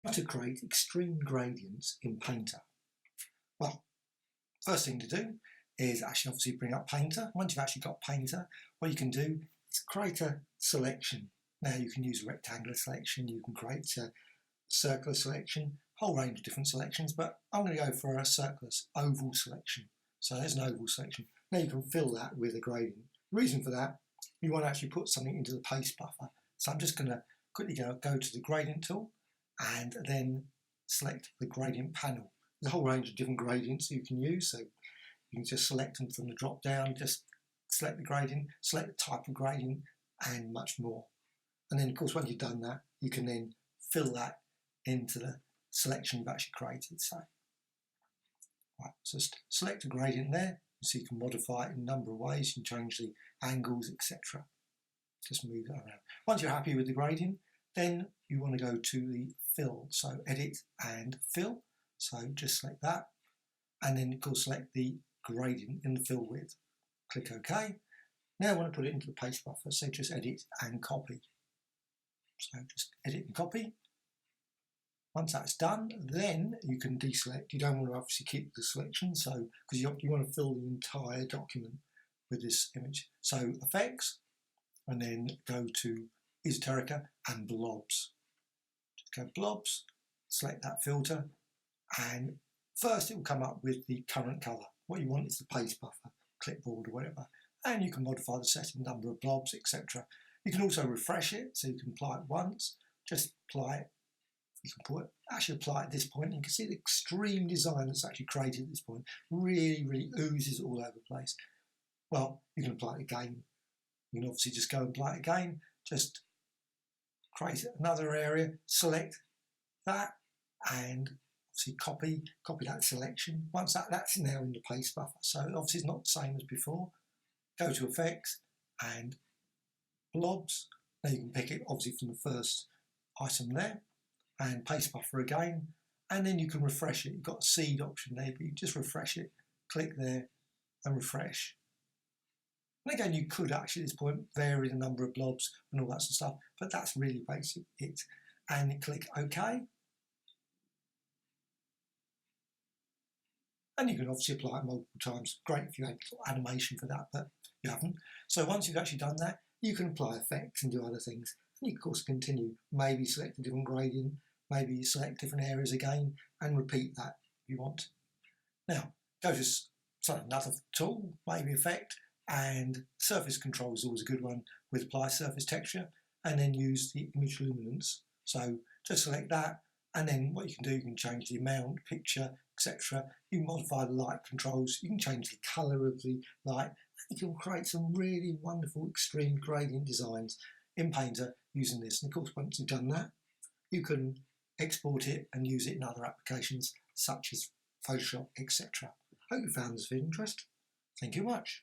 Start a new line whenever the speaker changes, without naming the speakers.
How to create extreme gradients in Painter. Well, first thing to do is actually obviously bring up Painter. Once you've actually got Painter, what you can do is create a selection. Now you can use a rectangular selection, you can create a circular selection, a whole range of different selections, but I'm going to go for a circular oval selection. So there's an oval selection. Now you can fill that with a gradient. The reason for that, you want to actually put something into the paste buffer. So I'm just going to quickly go to the gradient tool and then select the gradient panel. There's a whole range of different gradients you can use, so you can just select them from the drop down, just select the gradient, select the type of gradient, and much more. And then of course once you've done that, you can then fill that into the selection you've actually created. So, right, so just select a gradient there, so you can modify it in a number of ways. You can change the angles, etc. Just move that around. Once you're happy with the gradient, then you want to go to the fill. So edit and fill. So just select that. And then of course select the gradient in the fill width. Click OK. Now I want to put it into the paste buffer. So just edit and copy. So just edit and copy. Once that's done, then you can deselect. You don't want to obviously keep the selection, so because you want to fill the entire document with this image. So effects, and then go to esoterica and blobs. Just go blobs, select that filter, and first it will come up with the current colour. What you want is the paste buffer, clipboard or whatever, and you can modify the setting, number of blobs, etc. You can also refresh it, so you can apply it once, just apply it. You can actually apply it at this point. You can see the extreme design that's actually created at this point. Really oozes all over the place. Well, you can apply it again. You can obviously just go and apply it again. Just create another area, select that, and obviously copy that selection. Once that's now in the paste buffer. So obviously it's not the same as before. Go to effects and blobs. Now you can pick it obviously from the first item there. And paste buffer again, and then you can refresh it. You've got a seed option there, but you just refresh it, click there and refresh. And again, you could actually at this point vary the number of blobs and all that sort of stuff, but that's really basic it. And click OK. And you can obviously apply it multiple times. Great if you had animation for that, but you haven't. So once you've actually done that, you can apply effects and do other things. And you of course continue, maybe select a different gradient, maybe select different areas again and repeat that if you want. Now, go to another tool, maybe effect, and surface control is always a good one with apply surface texture, and then use the image luminance. So just select that, and then what you can do, you can change the amount, picture, etc. You can modify the light controls, you can change the colour of the light, and you can create some really wonderful extreme gradient designs in Painter using this. And of course, once you've done that, you can export it and use it in other applications such as Photoshop, etc. Hope you found this of interest. Thank you much.